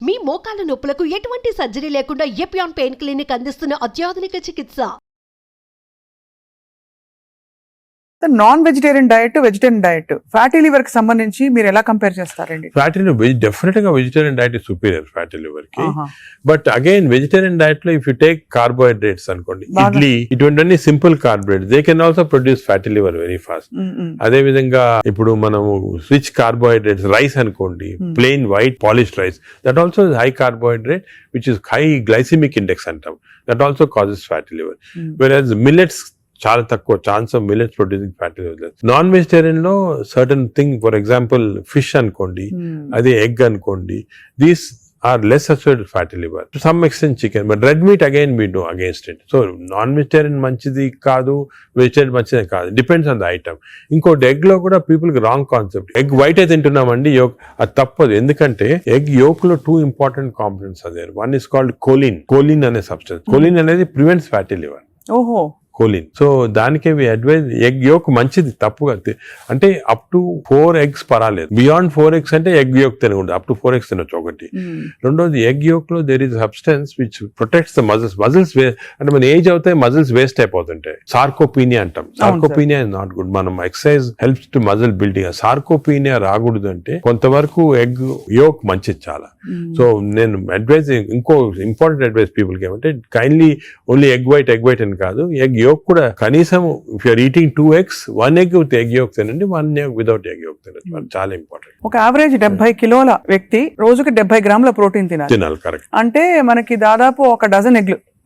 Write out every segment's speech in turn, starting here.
మీ మోకాల నొప్పులకు ఎటువంటి సర్జరీ లేకుండా ఎపియాన్ పెయిన్ క్లినిక్ అందిస్తున్న అత్యాధునిక చికిత్స. Non vegetarian diet, vegetarian diet, fatty liver కి సంబంధించి మీరు ఎలా కంపేర్ చేస్తారండి? ఫ్యాటీ లివర్ డెఫినెట్ గా vegetarian diet is superior fatty liver కి. బట్ అగైన్ వెజిటేరియన్ డైట్ లో ఇఫ్ యూ టేక్ కార్బోహైడ్రేట్స్ అనుకోండి, ఇడ్లీ ఇటువంటి simple carbohydrates they can also produce fatty liver very fast. అదే విధంగా ఇప్పుడు మనము రిచ్ కార్బోహైడ్రేట్స్ రైస్ అనుకోండి, plain white polished rice, that also high carbohydrate which is high glycemic index అంటాం, that also causes fatty liver. Whereas millets చాలా తక్కువ chance of millets producing fatty liver. Non vegetarian లో certain thing, for example fish అనుకోండి, అదే egg అనుకోండి, these are less associated fatty liver. To some extent chicken, but red meat again we do against it. So non-vegetarian manchidi kaadu, vegetarian manchidi kaadu. Depends on the item. Inkoti egg lo kuda people ki wrong concept. Egg white అయితే తింటున్నామండి, yolk అది తప్పదు. ఎందుకంటే egg yolk లో two important components are there. One is called choline. Choline అనే substance. Choline అనేది prevents fatty liver. ఓహో, choline. So దానికే we advise egg yolk మంచిది, తప్పుగా అంటే అప్ టు 4 eggs పర్వాలేదు. బియాండ్ 4 eggs అంటే ఎగ్ యోక్ తినకూడదు, అప్ టు 4 eggs తినొచ్చు ఒకటి. రెండోది ఎగ్ యోక్ లో there is substance which protects the muscles. Muscles అంటే మన ఏజ్ అవుతాయి మజిల్స్ వేస్ట్ అయిపోతుంటాయి. సార్కోపీనియా అంటాం. Sarcopenia is not good. మనం exercise helps to muscle building. Sarcopenia రాకూడదు అంటే కొంతవరకు ఎగ్ యోక్ మంచిది చాలా. సో నేను అడ్వైజ్, ఇంకో ఇంపార్టెంట్ అడ్వైజ్ పీపుల్ కి ఏమంటే కైండ్లీ ఓన్లీ ఎగ్ వైట్ అని కాదు, ఎగ్ యోక్ కూడా కనీసం if you're eating 2 eggs, 1 egg with egg yolk తినండి, 1 egg వితౌట్ ఎగ్ యోక్ తినండి. చాలా ఇంపార్టెంట్. ఒక యావరేజ్ 70 కిలోల వ్యక్తి రోజుకి 70 గ్రాముల ప్రోటీన్ తినాలి. కరెక్ట్. అంటే మనకి దాదాపు ఒక డజన్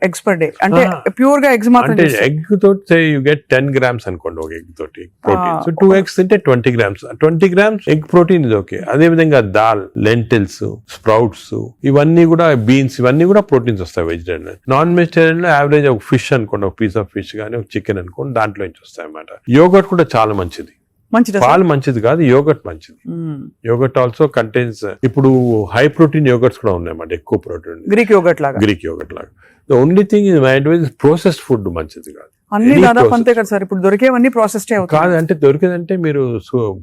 ఎగ్స్ పర్ డే. అంటే ప్యూర్ గా ఎగ్స్ మాత్రం. అంటే ఎగ్ తోటి యూ గెట్ 10 grams అనుకోండి ఒక ఎగ్ తోటి ప్రోటీన్. సో 2 eggs తింటే 20 grams. 20 grams ఎగ్ ప్రోటీన్ ఇది ఓకే. అదే విధంగా దాల్, లెంటిల్స్, స్ప్రౌట్స్, ఇవన్నీ కూడా బీన్స్, ఇవన్నీ కూడా ప్రోటీన్స్ వస్తాయి వెజిటేరియన్. నాన్ వెజిటేరియన్ లో యావరేజ్ ఒక ఫిష్ అనుకోండి, ఒక పీస్ ఆఫ్ ఫిష్ కానీ ఒక చికెన్ అనుకోండి, దాంట్లో నుంచి వస్తాయి అన్నమాట. యోగర్ట్ కూడా చాలా మంచిది. పాలు మంచిది కాదు, యోగర్ట్ మంచిది. యోగర్ట్ ఆల్సో కంటైన్స్, ఇప్పుడు హై ప్రోటీన్ యోగర్ట్స్ కూడా ఉన్నాయన్నమాట, ఎక్కువ ప్రోటీన్. గ్రీక్ యోగర్ట్ లాగా. The only thing is my advice is processed food మంచిది కాదు. అన్ని దాదాపు అంతే కదా సార్, ఇప్పుడు దొరికేవన్నీ ప్రాసెస్డ్ కాదు. అంటే దొరికేదంటే మీరు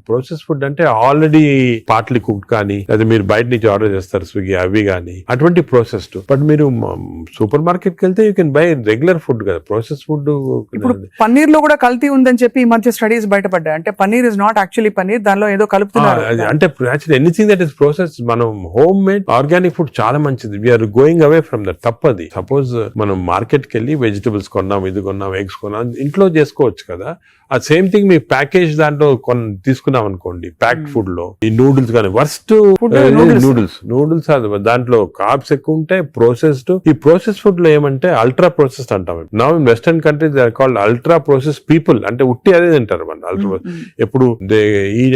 ప్రాసెస్ ఫుడ్ అంటే ఆల్రెడీ పార్ట్లీ కుక్డ్ కానీ, లేదా మీరు బయట నుంచి ఆర్డర్ చేస్తారు స్విగ్గీ అవి కానీ, అటువంటి ప్రాసెస్డ్. బట్ మీరు సూపర్ మార్కెట్ కి వెళ్తే you can buy regular food కదా. Process food. ఇప్పుడు పన్నీర్ లో కూడా కల్తీ ఉందని చెప్పి ఈ మధ్య స్టడీస్ బయటపడ్డాయి. అంటే paneer is not actually paneer, దానిలో ఏదో కలుపుతున్నారు. అంటే actually anything that is process, మనం హోమ్ మేడ్ ఆర్గానిక్ ఫుడ్ చాలా మంచిది. We're going away from that. తప్పది. సపోజ్ మనం మార్కెట్ కి వెళ్ళి వెజిటబుల్స్ కొన్నాం, ఇది కొన్నాం, ఎగ్స్ కొన్నాం, ఇంట్లో చేసుకోవచ్చు కదా. ఆ సేమ్ థింగ్ మీ ప్యాకేజ్ దాంట్లో తీసుకున్నాం అనుకోండి, ప్యాక్డ్ ఫుడ్ లో ఈ నూడిల్స్ కానీ, వర్స్ట్ నూడిల్స్ దాంట్లో కార్బ్స్ ఎక్కువ ఉంటాయి, ప్రాసెస్డ్. ఈ ప్రాసెస్ ఫుడ్ లో ఏమంటే అల్ట్రా ప్రాసెస్డ్ అంటాం. Now in western countries they are called ultra process people. అంటే ఉట్టి అదే తింటారు మన అల్ట్రా. ఎప్పుడు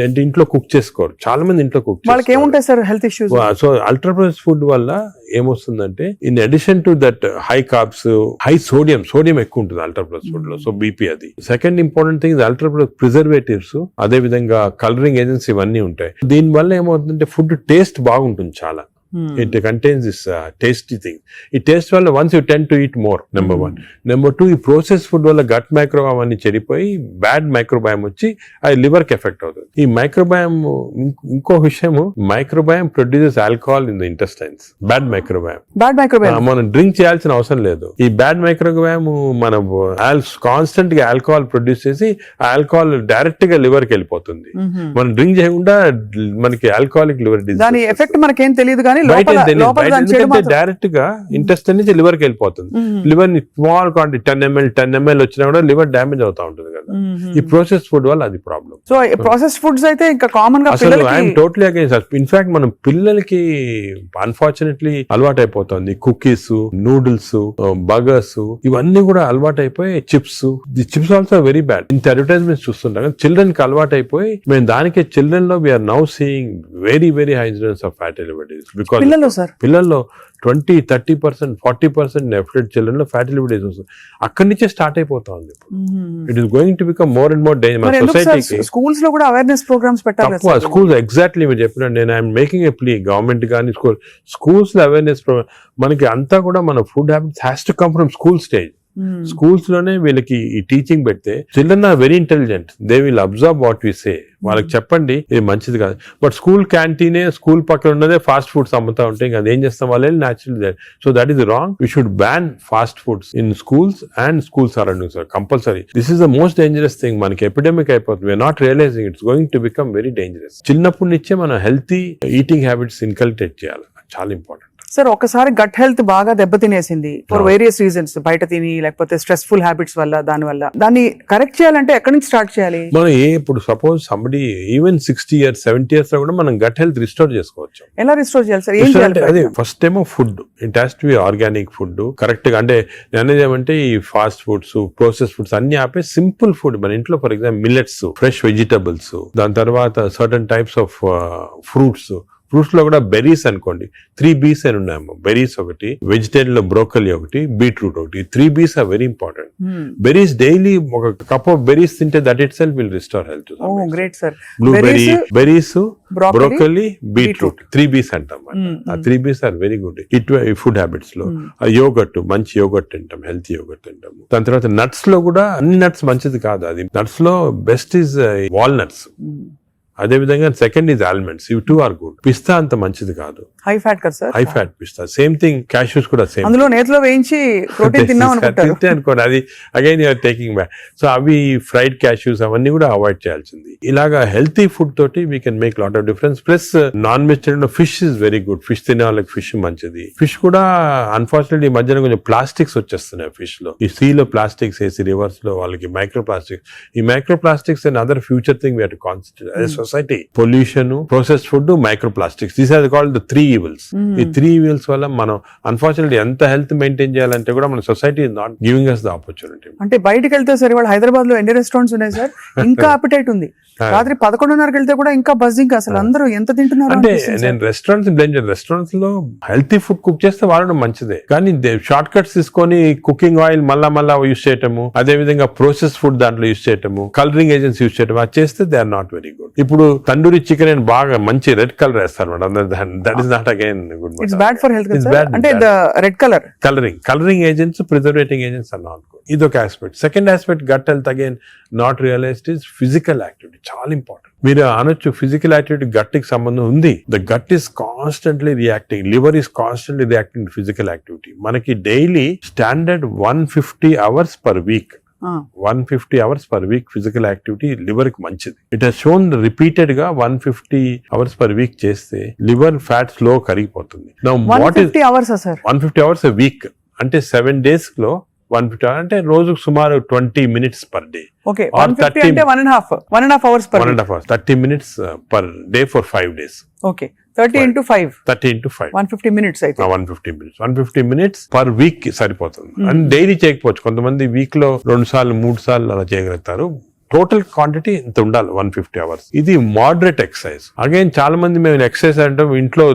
అంటే ఇంట్లో కుక్ చేసుకోరు చాలా మంది, ఇంట్లో కుక్ ఏముంటాయి sir health issues. So ultra process food వల్ల ఏమొస్తుందంటే, in addition to that high carbs, high sodium ఎక్కువ ఉంటుంది అల్ట్రా ప్రాసెస్ ఫుడ్ లో. సో బీపీ అది. Second important thing ultra preservatives, అదే విధంగా కలరింగ్ ఏజెంట్స్ ఇవన్నీ ఉంటాయి. దీని వల్ల ఏమవుతుందంటే ఫుడ్ టేస్ట్ బాగుంటుంది చాలా. It contains this tasty thing. ఈ టేస్ట్ వల్ల once you tend to eat more, number 1. Number 2, ఈ ప్రాసెస్ ఫుడ్ వల్ల గట్ మైక్రోబయామ్ అన్ని చెడిపోయి బ్యాడ్ మైక్రోబయామ్ వచ్చి అది లివర్ కి ఎఫెక్ట్ అవుతుంది. ఈ మైక్రోబయామ్, ఇంకో విషయము, microbiome produces alcohol in the intestines. Bad microbiome మనం డ్రింక్ చేయాల్సిన అవసరం లేదు. ఈ బ్యాడ్ మైక్రోబయామ్ మనం కాన్స్టెంట్ గా ఆల్కహాల్ ప్రొడ్యూస్ చేసి ఆ ఆల్కహాల్ డైరెక్ట్ గా లివర్ కి వెళ్ళిపోతుంది. మనం డ్రింక్ చేయకుండా మనకి ఆల్కహాలిక్ లివర్ డిసీజ్. దాని ఎఫెక్ట్ మనకేం తెలియదు కానీ డైరెక్ట్ గా ఇంటెస్టైన్ నుంచి లివర్ కి వెళ్ళిపోతుంది. లివర్ ని స్మాల్ క్వాంటిటీ 10 ml వచ్చినా కూడా లివర్ డ్యామేజ్ అవుతా ఉంటుంది కదా. ఈ ప్రాసెస్ ఫుడ్ వల్ల అది ప్రాబ్లం. సో ప్రాసెస్ ఫుడ్స్ అయితే ఇంకా కామన్ గా ఐఎమ్ టోటలీ అగైన్స్. ఇన్ఫాక్ట్ మనం పిల్లలకి అన్ఫార్చునేట్లీ అలవాటు అయిపోతుంది. కుకీస్, నూడిల్స్, బర్గర్స్, ఇవన్నీ కూడా అలవాటు అయిపోయి, chips. The chips also very bad. ఇంత అడ్వర్టైజ్మెంట్స్ చూస్తుంటాం. చిల్డ్రన్ కి అలవాటు అయిపోయి, మేము దానికి చిల్డ్రన్ లో we are now seeing very high incidence of fatty liver disease. పిల్లల్లో 20-30%, 40% డెఫినెట్ చిల్డ్రన్ లో ఫ్యాటీ లివర్ డిసీజ్ వస్తుంది. అక్కడి నుంచే స్టార్ట్ అయిపోతా ఉంది. It is going to become more and more danger. సొసైటీకి స్కూల్స్ లో కూడా అవేర్నెస్ ప్రోగ్రామ్స్ పెట్టాలి. స్కూల్స్ ఎగ్జాక్ట్లీ మీరు చెప్పిన, నేను I'm making a plea, government కానీ స్కూల్స్ లో అవేర్నెస్ ప్రోగ్రామ్. మనకి అంతా కూడా మన food habits has to come from school stage. Schools లోనే వీళ్ళకి ఈ టీచింగ్ పెడితే children are very intelligent, they will observe what we say. వాళ్ళకి చెప్పండి ఇది మంచిది కాదు. బట్ స్కూల్ క్యాంటీనే, స్కూల్ పక్కన ఉన్నదే ఫాస్ట్ ఫుడ్స్ అమ్ముతా ఉంటే ఇంకా అదేం చేస్తాం వాళ్ళు natural. So that is wrong. We should ban fast foods in schools and school surroundings compulsory. This is the most dangerous thing. మనకి ఎపిడమిక్ అయిపోతుంది. We are not realizing it's going to become very dangerous. చిన్నప్పటి నుంచే మనం healthy eating habits inculcate చేయాలి. చాలా important. Sir ఒకసారి gut health బాగా దెబ్బతినేసింది ఫర్ వేరియస్ రీజన్స్, బయట తిని లేకపోతే స్ట్రెస్ఫుల్ హ్యాబిట్స్ వల్ల, దాన్ని కరెక్ట్ చేయాలంటే ఎక్కడి నుంచి స్టార్ట్ చేయాలి? మనం ఇప్పుడు suppose somebody even 60 years 70 years లో కూడా మనం గట్ హెల్త్ రిస్టోర్ చేసుకోవచ్చు. ఎలా రిస్టోర్ చేయాలి సార్? ఏం చేయాలి? అదే ఫస్ట్ ఏమో food, it has to be organic food correct గా. అంటే అనేది ఏమంటే ఈ ఫాస్ట్ ఫుడ్స్, ప్రాసెస్ ఫుడ్స్ అన్ని ఆపే సింపుల్ ఫుడ్ మన ఇంట్లో, for example millets, fresh vegetables, దాని తర్వాత certain types of fruits. Fruits లో కూడా బెర్రీస్ అనుకోండి, 3 B's అని ఉన్నాయమ్మా. బెర్రీస్ ఒకటి, వెజిటేరియన్ లో బ్రోకలీ ఒకటి, బీట్రూట్ ఒకటి. 3 B's are very important. Berries daily ఒక కప్ ఆఫ్ బెర్రీస్ తింటే that itself will restore health. Great sir. Blueberry, berries, broccoli, beetroot, 3 B's అంటాం. ఆ 3 B's ఆర్ వెరీ గుడ్ ఇటు ఫుడ్ హ్యాబిట్స్ లో. Yoghurt, మంచి yoghurt తింటాం, healthy yoghurt తింటాము. దాని తర్వాత నట్స్ లో కూడా అన్ని నట్స్ మంచిది కాదు. అది నట్స్ లో బెస్ట్ ఈజ్ వాల్నట్స్. అదే విధంగా సెకండ్ ఇస్ ఆల్మండ్స్. ఇవి 2 ఆర్ గుడ్. పిస్తా అంత మంచిది కాదు, హై ఫ్యాట్ కదా సార్. హై ఫ్యాట్ పిస్తా. సేమ్ థింగ్ క్యాష్యూస్ కూడా సేమ్. అందులో నేతిలో వేయించి ప్రోటీన్ తిన్నాం అనుకుంటారు. అనుకోండి అది again you're taking back. So అవి ఫ్రైడ్ క్యాష్యూస్ అవన్నీ కూడా అవాయిడ్ చేయాల్సింది. ఇలాగా హెల్తీ ఫుడ్ తోటి we can make lot of difference. Plus non vegetarian లో fish is very good. Fish తినే వాళ్ళకి ఫిష్ మంచిది. ఫిష్ కూడా అన్ఫార్చునేట్లీ ఈ మధ్యన కొంచెం ప్లాస్టిక్స్ వచ్చేస్తున్నాయి ఫిష్ లో. ఈ సీ లో ప్లాస్టిక్స్ వేసి రివర్స్ లో వాళ్ళకి మైక్రో ప్లాస్టిక్స్. ఈ microplastics and other future thing we have to concentrate as a society. Pollution, processed food, microplastics, these are called the 3 evils. ఈ 3 evils వల్ల మనం అన్ఫార్చునేట్లీ ఎంత హెల్త్ మెయింటైన్ చేయాలంటే కూడా మన society is not giving us the opportunity. అంటే బయటకు వెళ్తే సార్ ఇవాళ హైదరాబాద్ లో ఎన్ని రెస్టారెంట్స్ ఉన్నాయి సార్, ఇంకా అపిటైట్ ఉంది. రాత్రి 11:30కి వెళ్తే కూడా ఇంకా బజ్జింగ్. అసలు అందరూ ఎంత తింటున్నారు అంటే నేను రెస్టారెంట్స్ లో హెల్తీ ఫుడ్ కుక్ చేస్తే వాడడం మంచిదే, కానీ షార్ట్ కట్స్ తీసుకొని కుకింగ్ ఆయిల్ మళ్ళా యూస్ చేయటము, అదే విధంగా ప్రాసెస్ ఫుడ్ దాంట్లో యూస్ చేయటము, కలరింగ్ ఏజెంట్స్ యూస్ చేయటం, అది చేస్తే they are not very good. ఇప్పుడు తండూరి చికెన్ అని బాగా మంచి రెడ్ కలర్ వేస్తారు madam. That is not again good. It's bad for health. అంటే red colouring agents, preserving agents are not good. ఇదొక aspect. Second aspect gut health again not realised is physical activity. చాలా important. మీరు అనొచ్చు physical activity gut కి సంబంధం ఉంది. The gut is constantly reacting, liver is constantly reacting to physical activity. మనకి daily standard 150 hours per week, 150 hours per week physical activity liver కి మంచిది. It has shown repeated గా 150 hours per week చేస్తే liver fat slow కరిగిపోతుంది. Now what is 150 hours a week అంటే 7 days లో 150 hours అంటే రోజుకు సుమారు 20 minutes పర్ డే. ఓకే, 150 అంటే 1.5 hours per 1.5 hours, 30 minutes per day for 5 days. Okay, 30 into 5 150 minutes అయితే 150 minutes పర్ వీక్ సరిపోతుంది. అండ్ డైలీ చేయకపోవచ్చు. కొంతమంది వీక్ లో 2 సార్లు 3 సార్లు అలా చేయగలుగుతారు. టోటల్ క్వాంటిటీ ఇంత ఉండాలి 150 hours. ఇది మోడరేట్ ఎక్సర్సైజ్. అగైన్ చాలా మంది మేము ఎక్సర్సైజ్ అంటాం, ఇంట్లో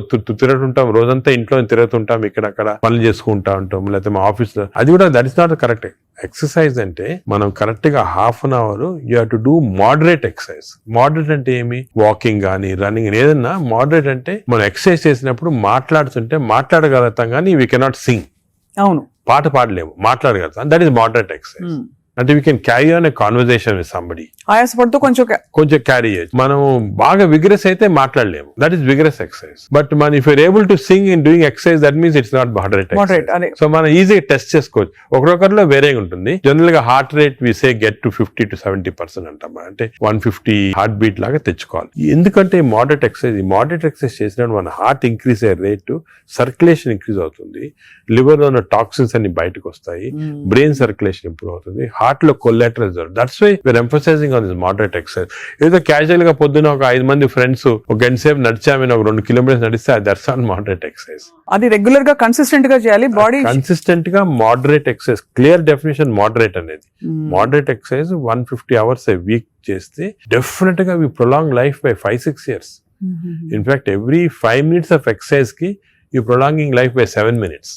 తిరుగుతుంటాం, రోజంతా ఇంట్లో తిరుగుతుంటాం, ఇక్కడక్కడ పనులు చేసుకుంటా ఉంటాం, లేకపోతే మా ఆఫీస్ లో. అది కూడా that is not correct. Exercise అంటే మనం కరెక్ట్ గా ½ an hour you have to do moderate exercise. Moderate అంటే ఏమి? వాకింగ్ కానీ రన్నింగ్ ఏదన్నా. మోడరేట్ అంటే మనం ఎక్సర్సైజ్ చేసినప్పుడు మాట్లాడుతుంటే మాట్లాడగలుగుతాం, కానీ వీ కెనాట్ సింగ్. అవును, పాట పాడలేము, మాట్లాడగలుగుతాం. That is moderate exercise. అంటే we can carry on a conversation with somebody. ఆయాసపడుతూ కొంచెం క్యారీ చేయొచ్చు. మనం బాగా విగ్రెస్ అయితే మాట్లాడలేము, that is vigorous exercise. But మన if you're able to sing in doing exercise, that means it's not moderate. So మనం ఈజీగా టెస్ట్ చేసుకోవచ్చు. ఒకరొకరిలో వేరేగా ఉంటుంది. జనరల్ గా heart rate we say get to 50 to 70% అంటాం. అంటే 150 హార్ట్ బీట్ లాగా తెచ్చుకోవాలి. ఎందుకంటే మోడరేట్ ఎక్సర్సైజ్ చేసినప్పుడు మన హార్ట్ ఇంక్రీజ్ అయ్యే రేటు, సర్క్యులేషన్ ఇంక్రీజ్ అవుతుంది, లివర్ లో ఉన్న టాక్సిన్స్ అన్ని బయటకు వస్తాయి, బ్రెయిన్ సర్క్యులేషన్ ఇంప్రూవ్ అవుతుంది, హార్ట్ లో collateral. That's why we are emphasizing on this moderate exercise. ఏదో క్యాజువల్ గా పొద్దున ఒక 5 మంది ఫ్రెండ్స్ ఒక గంట సేపు నడిచామని ఒక 2 kilometers నడిస్తే దట్స్ ఆన్ మోడరేట్ ఎక్సర్సైజ్. అది రెగ్యులర్ గా కన్సిస్టెంట్ గా చేయాలి. బాడీ కన్సిస్టెంట్ గా moderate exercise. Clear definition moderate అనేది. Moderate exercise 150 hours a week చేస్తే డెఫినెట్ గా we prolong life by 5-6 years. In fact every 5 minutes of exercise కి you prolonging life by 7 minutes.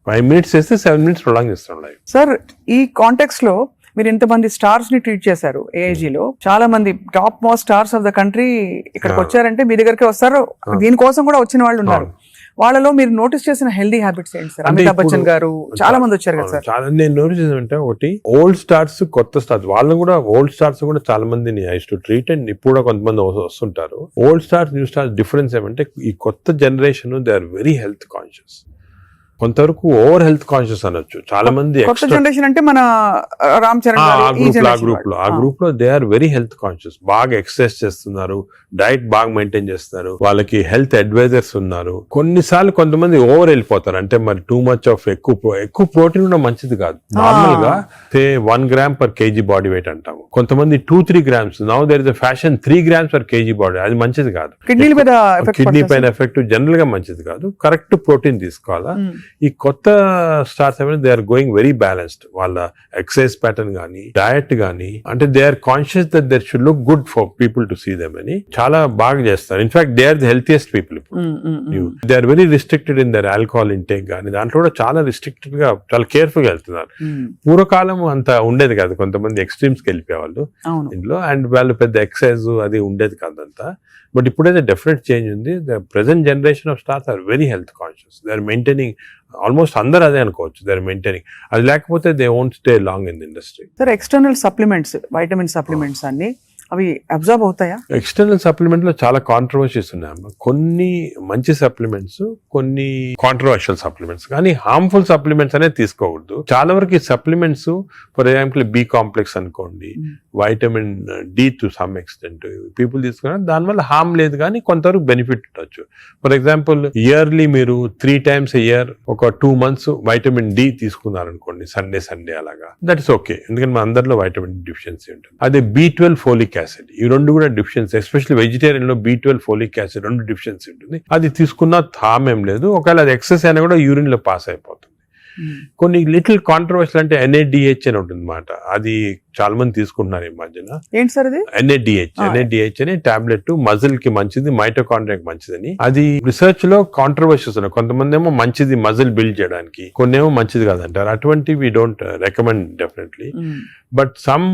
5 minutes చేస్తే 7 minutes prolong చేస్తాం life. Sir, ఈ context లో మీరు ఇంతమంది స్టార్స్ ని ట్రీట్ చేశారు. AIG లో చాలా మంది top most stars of the country ఇక్కడికి వచ్చారంటే మీ దగ్గరికి వస్తారు. దీనికోసం కూడా వచ్చిన వాళ్ళు ఉన్నారు. వాళ్ళలో మీరు నోటీస్ చేసిన హెల్దీ హ్యాబిట్స్ ఏంటి సార్? అంటే అమితాబ్ బచ్చన్ ఇప్పుడు- గారు చాలా మంది వచ్చారు కదా సార్. చాలా నేను నోటీస్ అంటే ఒకటి ఓల్డ్ స్టార్స్ కొత్త స్టార్స్ వాళ్ళని కూడా ఓల్డ్ స్టార్స్ కూడా చాలా మందిని ఐ టు ట్రీట్ అండ్ ఇప్పుడు కూడా కొంతమంది వస్తుంటారు. Old stars new stars difference ఏమంటే ఈ కొత్త generation they are very health conscious, కొంతవరకు ఓవర్ హెల్త్ కాన్షియస్ అనొచ్చు. చాలా మంది కొత్త జనరేషన్ అంటే మన రామ్ చరణ్ గారు, ఈ generation ఆ వాళ్ళు. గ్రూప్ లో they are very health conscious, బాగా ఎక్సర్సైజ్ చేస్తున్నారు, డైట్ బాగా మెయింటైన్ చేస్తున్నారు, వాళ్ళకి హెల్త్ అడ్వైజర్స్ ఉన్నారు. కొన్నిసార్లు కొంతమంది ఓవర్ వెళ్ళిపోతారు, అంటే మరి టూ మచ్ ఆఫ్ ఎక్కువ ప్రోటీన్ కూడా మంచిది కాదు. నార్మల్ గా 1 gram per KG body weight అంటాము, కొంతమంది 2-3 grams. Now there is a fashion 3 grams per KG body, అది మంచిది కాదు. కిడ్నీల మీద effect కిడ్నీ పడుతుందా పైన సార్? ఎఫెక్ట్ జనరల్ గా మంచిది కాదు. కరెక్ట్ ప్రోటీన్ తీసుకోవాలా. ఈ కొత్త స్టార్స్ ఏమైనా they are going very balanced. వాళ్ళ ఎక్సర్సైజ్ ప్యాటర్న్ గానీ డయట్ గానీ, అంటే they are conscious that there should look good for people to see them అని చాలా బాగా చేస్తారు. In fact they are the healthiest people ఇప్పుడు. They are very restricted in their alcohol intake కానీ, దాంట్లో కూడా చాలా రిస్ట్రిక్టెడ్ గా చాలా కేర్ఫుల్ గా వెళ్తున్నారు. పూర్వకాలం అంత ఉండేది కాదు, కొంతమంది ఎక్స్ట్రీమ్స్ కి వెళ్ళిపోయేవాళ్ళు అవును. ఇంట్లో, అండ్ వాళ్ళు పెద్ద ఎక్సర్సైజ్ అది ఉండేది కాదంతా. బట్ ఇప్పుడైతే డెఫినెట్ చేంజ్ ఉంది. The present generation of stars are very health conscious. They are maintaining, almost అందరు అదే అనుకోవచ్చు, దే ఆర్ మెయింటైనింగ్. అది లేకపోతే they won't stay long in the industry. Sir external supplements, vitamin supplements అన్ని అవి observe అవుతాయా? External supplement లో చాలా కాంట్రవర్సీస్ ఉన్నాయమ్మా. కొన్ని మంచి సప్లిమెంట్స్, కొన్ని కాంట్రవర్షియల్ సప్లిమెంట్స్, కానీ హార్మ్ఫుల్ సప్లిమెంట్స్ అనేది తీసుకోకూడదు. చాలా వరకు ఈ supplements, for example B complex అనుకోండి, vitamin D to some extent people తీసుకున్నారు, దానివల్ల హార్మ్ లేదు కానీ కొంతవరకు బెనిఫిట్ ఉండొచ్చు. ఫర్ ఎగ్జాంపుల్ ఇయర్లీ మీరు 3 times a year ఒక 2 months వైటమిన్ డి తీసుకున్నారనుకోండి, సండే అలాగా, దట్ ఇస్ ఓకే, ఎందుకంటే మన అందరిలో వైటమిన్ డిఫిషియన్సీ ఉంటుంది. అదే B12 ఫోలిక్ యాసిడ్, ఈ రెండు కూడా డిఫిషియన్సీ, ఎస్పెషల్లీ వెజిటేరియన్ లో B12 ఫోలిక్ యాసిడ్ రెండు డిఫిషియన్సీ ఉంటుంది. అది తీసుకున్న హామ్ ఏం లేదు, ఒకవేళ అది ఎక్సెస్ అయినా కూడా యూరిన్ లో పాస్ అయిపోతుంది. కొన్ని లిటిల్ కాంట్రవర్షియల్ అంటే NADH అని ఉంటుంది అన్నమాట, అది చాలా మంది తీసుకుంటున్నారు ఈ మధ్యన. ఏంటి సార్ అది? NADH అనే టాబ్లెట్ మజిల్ కి మంచిది, మైటోకాండ్రియాకి మంచిదని. అది రిసర్చ్ లో కాంట్రవర్షియస్ ఉన్నాయి. కొంతమంది ఏమో మంచిది మజిల్ బిల్డ్ చేయడానికి, కొన్ని ఏమో మంచిది కాదంటారు. అటువంటి we don't recommend definitely. But some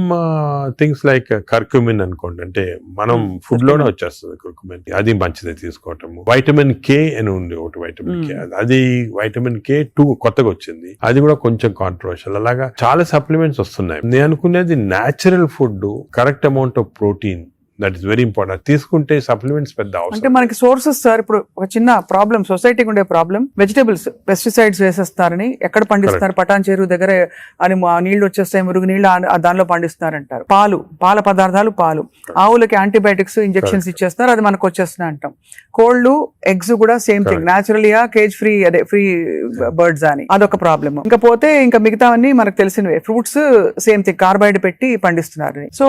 things like curcumin అనుకోండి, అంటే మనం ఫుడ్ లోనే వచ్చేస్తుంది కర్కుమిన్, అది మంచిది తీసుకోవటము. వైటమిన్ K అని ఉంది ఒకటి, వైటమిన్ K, అది వైటమిన్ K2 కొత్తగా వచ్చింది, అది కూడా కొంచెం కాంట్రవర్షియల్. అలాగా చాలా సప్లిమెంట్స్ వస్తున్నాయి. నేను అనుకునేది natural food, correct amount of protein, that is very important. తీసుకుంటే సప్లిమెంట్స్ పెద్ద అంటే అవసరం. మనకి సోర్సెస్ సార్, ఇప్పుడు ఒక చిన్న ప్రాబ్లం సొసైటీకి ఉండే ప్రాబ్లం, వెజిటేబుల్స్ పెస్టిసైడ్స్ వేసేస్తారని, ఎక్కడ పండిస్తారు, పటాన్ చెరువు దగ్గర అని నీళ్లు వచ్చేస్తాయి, మురుగు నీళ్లు దానిలో పండిస్తున్నారంటారు. పాల పదార్థాలు, ఆవులకి యాంటీబయాటిక్స్ ఇంజెక్షన్స్ ఇచ్చేస్తారు, అది మనకు వచ్చేస్తున్నాయి అంటాం. కోళ్లు, ఎగ్స్ కూడా సేమ్ థింగ్, న్యాచురల్గా కేజ్ ఫ్రీ, అదే ఫ్రీ బర్డ్స్ అని, అదొక ప్రాబ్లమ్. ఇంకా పోతే ఇంకా మిగతావన్నీ మనకు తెలిసినవే. ఫ్రూట్స్ సేమ్ థింగ్, కార్బైడ్ పెట్టి పండిస్తున్నారు. సో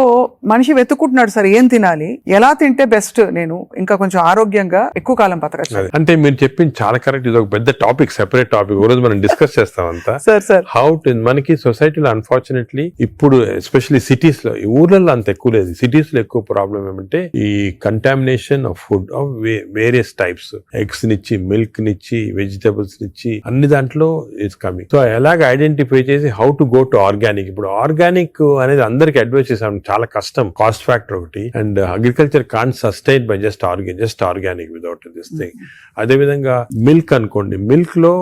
మనిషి వెతుక్కుంటున్నాడు సార్ ఏం తినాలి, ఎలా తింటే బెస్ట్, నేను ఇంకా కొంచెం ఆరోగ్యంగా ఎక్కువ కాలం బతకచ్చు. అంటే మీరు చెప్పింది చాలా కరెక్ట్. ఇది ఒక పెద్ద టాపిక్, సెపరేట్ టాపిక్, రోజు మనం డిస్కస్ చేస్తాం అంతా. సార్ హౌ టు, మనకి సొసైటీలో అన్ఫార్చునేట్లీ ఇప్పుడు ఎస్పెషల్లీ సిటీస్ లో, ఈ ఊర్లలో అంత ఎక్కువ లేదు, సిటీస్ లో ఎక్కువ ప్రాబ్లం ఏమంటే ఈ contamination of food of various types, eggs నిచ్చి, మిల్క్ నిచ్చి, వెజిటబుల్స్ నిచ్చి, అన్ని దాంట్లో ఇట్స్ కమింగ్. సో ఎలాగ ఐడెంటిఫై చేసి how to go to organic. ఇప్పుడు ఆర్గానిక్ అనేది అందరికి అడ్వైస్ చేసాం, చాలా కష్టం, కాస్ట్ ఫ్యాక్టర్ ఒకటి, and agriculture can't sustain by just organic without this thing. అదే విధంగా మిల్క్ అనుకోండి, మిల్క్ లో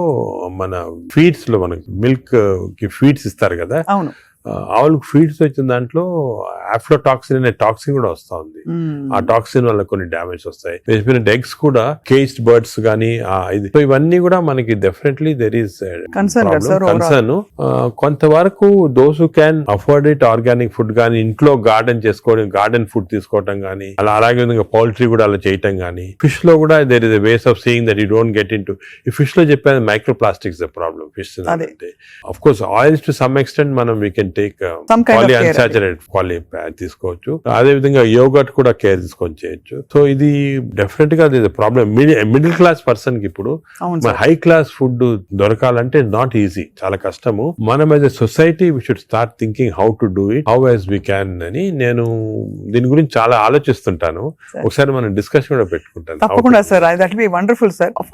మన ఫీడ్స్ లో మనకి మిల్క్ కి ఫీడ్స్ ఇస్తారు కదా, అవును, ఆవులకు ఫీడ్స్ వచ్చిన దాంట్లో ఆఫ్లోటాక్సిన్ అనే టాక్సిన్ కూడా వస్తా ఉంది. ఆ టాక్సిన్ వల్ల కొన్ని డ్యామేజ్ వస్తాయి. ఎగ్స్ కూడా కేజ్డ్ బర్డ్స్ గానీ ఇది, సో ఇవన్నీ కూడా మనకి డెఫినెట్లీ దెర్ ఈస్ కన్సర్న్. కొంతవరకు those who can afford it, organic food కానీ, ఇంట్లో గార్డెన్ చేసుకోవడం, గార్డెన్ ఫుడ్ తీసుకోవటం కానీ, అలాగే విధంగా పౌల్ట్రీ కూడా అలా చేయటం కానీ. ఫిష్ లో కూడా there is a ways of seeing that you don't get in to. ఈ ఫిష్ లో చెప్పేది micro plastics the problem. Fish అంటే of course oils to some extent మనం వీ కెన్ టేక్ పాలిఅన్సాచురేటెడ్ తీసుకోవచ్చు. అదే విధంగా యోగర్ట్ కూడా కేర్ తీసుకొని చేయొచ్చు. సో ఇది డెఫినెట్ గా ప్రాబ్లమ్. మిడిల్ క్లాస్ పర్సన్ కి ఇప్పుడు హై క్లాస్ ఫుడ్ దొరకాలంటే నాట్ ఈజీ, చాలా కష్టము. మనం as a society we should start thinking how to do it, how as we can అని నేను దీని గురించి చాలా ఆలోచిస్తుంటాను. ఒకసారి మనం డిస్కషన్ కూడా పెట్టుకుంటాను. తప్పకుండా sir, that be wonderful sir. Of